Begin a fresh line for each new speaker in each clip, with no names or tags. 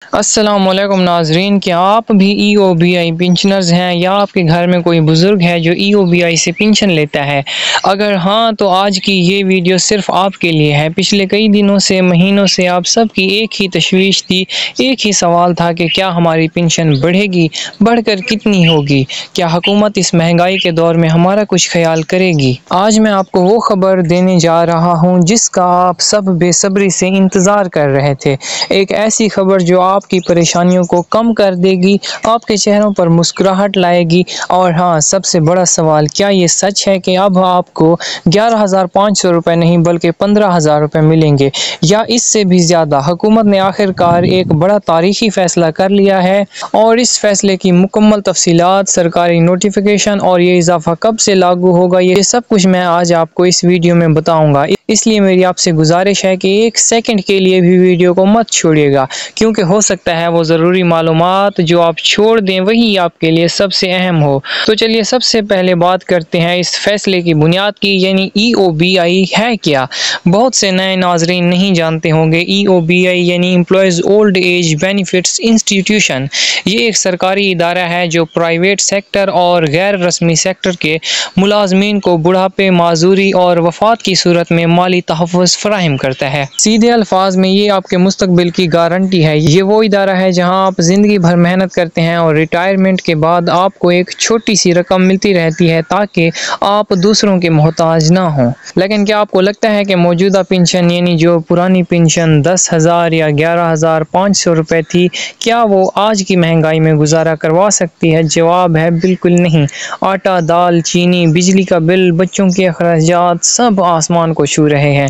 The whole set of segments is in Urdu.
السلام علیکم ناظرین، کیا آپ بھی ای او بی آئی پنشنرز ہیں یا آپ کے گھر میں کوئی بزرگ ہے جو ای او بی آئی سے پنشن لیتا ہے؟ اگر ہاں تو آج کی یہ ویڈیو صرف آپ کے لیے ہے۔ پچھلے کئی دنوں سے مہینوں سے آپ سب کی ایک ہی تشویش تھی، ایک ہی سوال تھا کہ کیا ہماری پنشن بڑھے گی، بڑھ کر کتنی ہوگی، کیا حکومت اس مہنگائی کے دور میں ہمارا کچھ خیال کرے گی؟ آج میں آپ کو وہ خبر دینے جا رہا ہوں جس کا آپ سب بے صبری سے انتظار کر رہے تھے، ایک ایسی خبر جو آپ کی پریشانیوں کو کم کر دے گی، آپ کے چہروں پر مسکراہٹ لائے گی۔ اور ہاں، سب سے بڑا سوال، کیا یہ سچ ہے کہ اب آپ کو 11,500 روپے نہیں بلکہ 15,000 روپے ملیں گے یا اس سے بھی زیادہ؟ حکومت نے آخر کار ایک بڑا تاریخی فیصلہ کر لیا ہے، اور اس فیصلے کی مکمل تفصیلات، سرکاری نوٹیفیکیشن اور یہ اضافہ کب سے لاگو ہوگا، یہ سب کچھ میں آج آپ کو اس ویڈیو میں بتاؤں گا۔ اس لیے میری آپ سے گزارش ہے کہ ایک سیکنڈ کے لیے بھی ویڈیو کو مت چھوڑیے گا، کیونکہ ہو سکتا ہے وہ ضروری معلومات جو آپ چھوڑ دیں وہی آپ کے لیے سب سے اہم ہو۔ تو چلیے سب سے پہلے بات کرتے ہیں اس فیصلے کی بنیاد کی، یعنی ای او بی آئی ہے کیا؟ بہت سے نئے ناظرین نہیں جانتے ہوں گے، ای او بی آئی یعنی employees old age benefits institution. یہ ایک سرکاری ادارہ ہے جو پرائیویٹ سیکٹر اور غیر رسمی سیکٹر کے ملازمین کو بڑھاپے، معذوری اور وفات کی صورت میں مالی تحفظ فراہم کرتا ہے۔ سیدھے الفاظ میں یہ آپ کے مستقبل کی گارنٹی ہے۔ یہ وہ ادارہ ہے جہاں آپ زندگی بھر محنت کرتے ہیں اور ریٹائرمنٹ کے بعد آپ کو ایک چھوٹی سی رقم ملتی رہتی ہے تاکہ آپ دوسروں کے محتاج نہ ہوں۔ لیکن کیا آپ کو لگتا ہے کہ موجودہ پنشن، یعنی جو پرانی پنشن 10,000 یا 11,500 روپے تھی، کیا وہ آج کی مہنگائی میں گزارا کروا سکتی ہے؟ جواب ہے بالکل نہیں۔ آٹا، دال، چینی، بجلی کا بل، بچوں کے اخراجات سب آسمان کو چھو رہے ہیں۔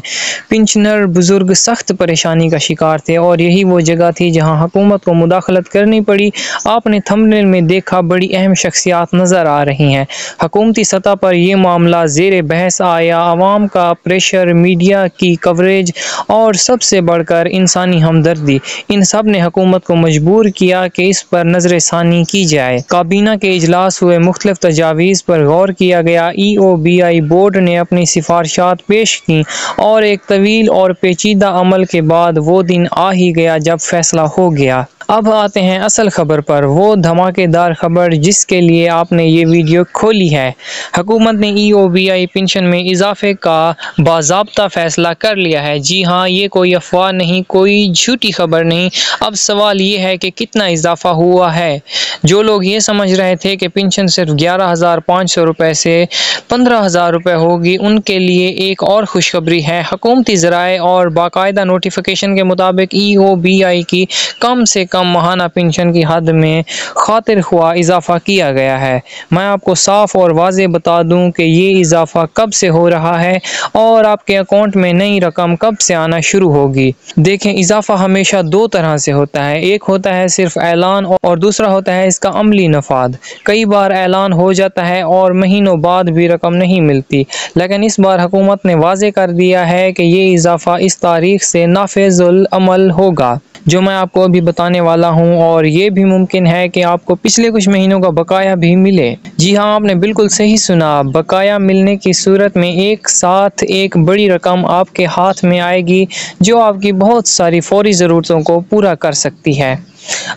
پنشنر بزرگ سخت پریشانی کا شکار تھے، اور یہی وہ جگہ تھی جہاں حکومت کو مداخلت کرنی پڑی۔ آپ نے تھمبنیل میں دیکھا، بڑی اہم شخصیات نظر آ رہی ہیں۔ حکومتی سطح پر یہ معاملہ زیر بحث آیا، عوام کا پریشر، میڈیا کی کوریج اور سب سے بڑھ کر انسانی ہمدردی، ان سب نے حکومت کو مجبور کیا کہ اس پر نظر ثانی کی جائے۔ کابینہ کے اجلاس ہوئے، مختلف تجاویز پر غور کیا گیا، ای او بی آئی بورڈ نے اپنی سفارشات پیش کیں، اور ایک طویل اور پیچیدہ عمل کے بعد وہ دن آ ہی گیا جب فیصلہ ہو گیا۔ اب آتے ہیں اصل خبر پر، وہ دھماکے دار خبر جس کے لیے آپ نے یہ ویڈیو کھولی ہے۔ حکومت نے ای او بی آئی پنشن میں اضافے کا باضابطہ فیصلہ کر لیا ہے۔ جی ہاں، یہ کوئی افواہ نہیں، کوئی جھوٹی خبر نہیں۔ اب سوال یہ ہے کہ کتنا اضافہ ہوا ہے۔ جو لوگ یہ سمجھ رہے تھے کہ پنشن صرف 11,500 روپے سے 15,000 روپے ہوگی، ان کے لیے ایک اور خوشخبری ہے۔ حکومتی ذرائع اور باقاعدہ نوٹیفیکیشن کے مطابق ای او بی آئی کی کم سے کم ماہانہ پنشن کی حد میں خاطر خواہ اضافہ کیا گیا ہے۔ میں آپ کو صاف اور واضح بتا دوں کہ یہ اضافہ کب سے ہو رہا ہے اور آپ کے اکاؤنٹ میں نئی رقم کب سے آنا شروع ہوگی۔ دیکھیں، اضافہ ہمیشہ دو طرح سے ہوتا ہے، ایک ہوتا ہے صرف اعلان اور دوسرا ہوتا ہے اس کا عملی نفاذ۔ کئی بار اعلان ہو جاتا ہے اور مہینوں بعد بھی رقم نہیں ملتی، لیکن اس بار حکومت نے واضح کر دیا ہے کہ یہ اضافہ اس تاریخ سے نافذ العمل ہوگا جو میں آپ کو ابھی بتانے والا ہوں، اور یہ بھی ممکن ہے کہ آپ کو پچھلے کچھ مہینوں کا بقایا بھی ملے۔ جی ہاں، آپ نے بالکل صحیح سنا، بقایا ملنے کی صورت میں ایک ساتھ ایک بڑی رقم آپ کے ہاتھ میں آئے گی جو آپ کی بہت ساری فوری ضرورتوں کو پورا کر سکتی ہے۔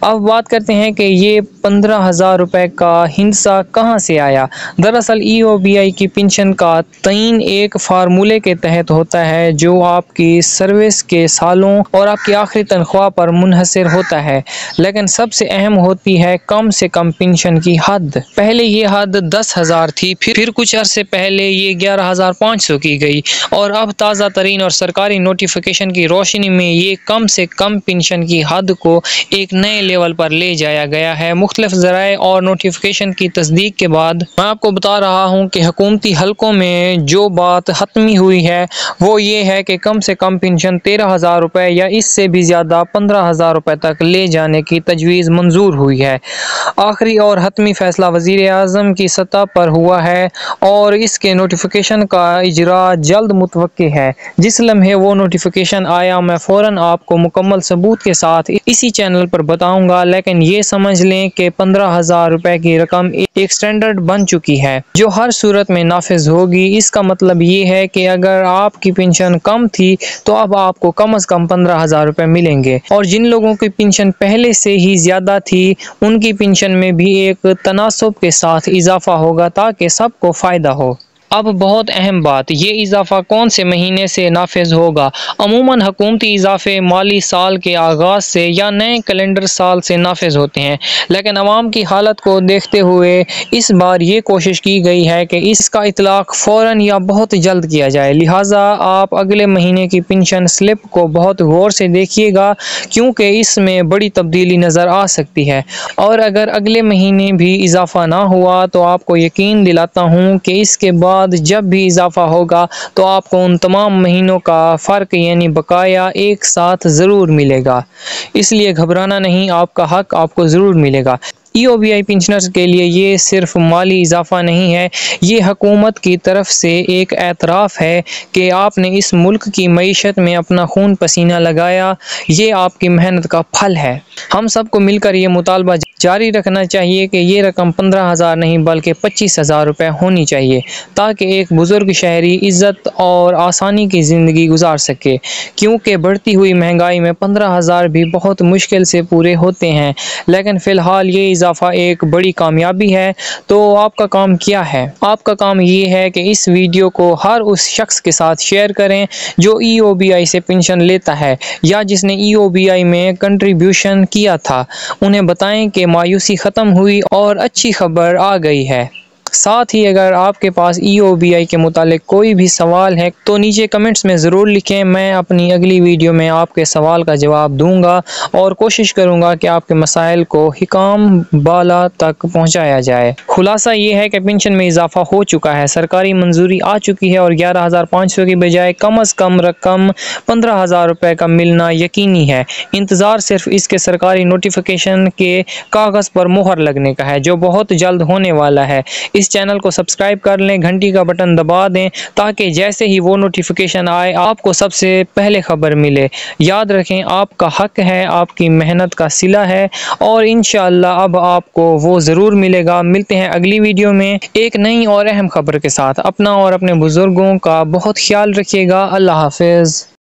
اب بات کرتے ہیں کہ یہ 15,000 روپے کا ہندسہ کہاں سے آیا۔ دراصل ای او بی آئی کی پنشن کا تعین ایک فارمولے کے تحت ہوتا ہے جو آپ کی سروس کے سالوں اور آپ کی آخری تنخواہ پر منحصر ہوتا ہے، لیکن سب سے اہم ہوتی ہے کم سے کم پنشن کی حد۔ پہلے یہ حد 10,000 تھی، پھر کچھ عرصے پہلے یہ 11,500 کی گئی، اور اب تازہ ترین اور سرکاری نوٹیفیکیشن کی روشنی میں یہ کم سے کم پنشن کی حد کو ایک نئے لیول پر لے جایا گیا ہے۔ مختلف ذرائع اور نوٹیفیکیشن کی تصدیق کے بعد میں آپ کو بتا رہا ہوں کہ حکومتی حلقوں میں جو بات حتمی ہوئی ہے وہ یہ ہے کہ کم سے کم پنشن 13,000 روپے یا اس سے بھی زیادہ 15,000 روپے تک لے جانے کی تجویز منظور ہوئی ہے۔ آخری اور حتمی فیصلہ وزیر اعظم کی سطح پر ہوا ہے، اور اس کے نوٹیفیکیشن کا اجرا جلد متوقع ہے۔ جس لمحے وہ نوٹیفیکیشن آیا، میں فوراً آپ کو مکمل ثبوت کے ساتھ اسی چینل پر بتاؤں گا، لیکن یہ سمجھ لیں کہ 15,000 روپے کی رقم ایک سٹینڈرڈ بن چکی ہے جو ہر صورت میں نافذ ہوگی۔ اس کا مطلب یہ ہے کہ اگر آپ کی پینشن کم تھی تو اب آپ کو کم از کم 15,000 روپے ملیں گے، اور جن لوگوں کی پینشن پہلے سے ہی زیادہ تھی ان کی پینشن میں بھی ایک تناسب کے ساتھ اضافہ ہوگا تاکہ سب کو فائدہ ہو۔ اب بہت اہم بات، یہ اضافہ کون سے مہینے سے نافذ ہوگا؟ عموماً حکومتی اضافے مالی سال کے آغاز سے یا نئے کیلنڈر سال سے نافذ ہوتے ہیں، لیکن عوام کی حالت کو دیکھتے ہوئے اس بار یہ کوشش کی گئی ہے کہ اس کا اطلاق فوراً یا بہت جلد کیا جائے۔ لہٰذا آپ اگلے مہینے کی پینشن سلپ کو بہت غور سے دیکھیے گا، کیونکہ اس میں بڑی تبدیلی نظر آ سکتی ہے، اور اگر اگلے مہینے بھی اضافہ نہ ہوا تو آپ کو یقین دلاتا ہوں کہ اس کے بعد جب بھی اضافہ ہوگا تو آپ کو ان تمام مہینوں کا فرق یعنی بقایا ایک ساتھ ضرور ملے گا۔ اس لیے گھبرانا نہیں، آپ کا حق آپ کو ضرور ملے گا۔ EOBI پینشنرز کے لیے یہ صرف مالی اضافہ نہیں ہے، یہ حکومت کی طرف سے ایک اعتراف ہے کہ آپ نے اس ملک کی معیشت میں اپنا خون پسینہ لگایا، یہ آپ کی محنت کا پھل ہے۔ ہم سب کو مل کر یہ مطالبہ جاری رکھنا چاہیے کہ یہ رقم 15,000 نہیں بلکہ 25,000 روپے ہونی چاہیے، تاکہ ایک بزرگ شہری عزت اور آسانی کی زندگی گزار سکے، کیونکہ بڑھتی ہوئی مہنگائی میں 15,000 بھی بہت مشکل سے پورے ہوتے ہیں، لیکن فی الحال یہ اضافہ ایک بڑی کامیابی ہے۔ تو آپ کا کام کیا ہے؟ آپ کا کام یہ ہے کہ اس ویڈیو کو ہر اس شخص کے ساتھ شیئر کریں جو EOBI سے پینشن لیتا ہے یا جس نے EOBI میں کنٹریبیوشن کیا تھا۔ انہیں بتائیں کہ مایوسی ختم ہوئی اور اچھی خبر آ گئی ہے۔ ساتھ ہی اگر آپ کے پاس EOBI کے متعلق کوئی بھی سوال ہے تو نیچے کمنٹس میں ضرور لکھیں، میں اپنی اگلی ویڈیو میں آپ کے سوال کا جواب دوں گا اور کوشش کروں گا کہ آپ کے مسائل کو حکام بالا تک پہنچایا جائے۔ خلاصہ یہ ہے کہ پینشن میں اضافہ ہو چکا ہے، سرکاری منظوری آ چکی ہے اور 11,500 کی بجائے کم از کم رقم 15,000 روپے کا ملنا یقینی ہے۔ انتظار صرف اس کے سرکاری نوٹیفیکیشن کے کاغذ پر مہر لگنے کا ہے جو بہت جلد ہونے والا ہے۔ اس چینل کو سبسکرائب کر لیں، گھنٹی کا بٹن دبا دیں تاکہ جیسے ہی وہ نوٹیفیکیشن آئے آپ کو سب سے پہلے خبر ملے۔ یاد رکھیں آپ کا حق ہے، آپ کی محنت کا صلہ ہے، اور انشاءاللہ اب آپ کو وہ ضرور ملے گا۔ ملتے ہیں اگلی ویڈیو میں ایک نئی اور اہم خبر کے ساتھ۔ اپنا اور اپنے بزرگوں کا بہت خیال رکھیے گا۔ اللہ حافظ۔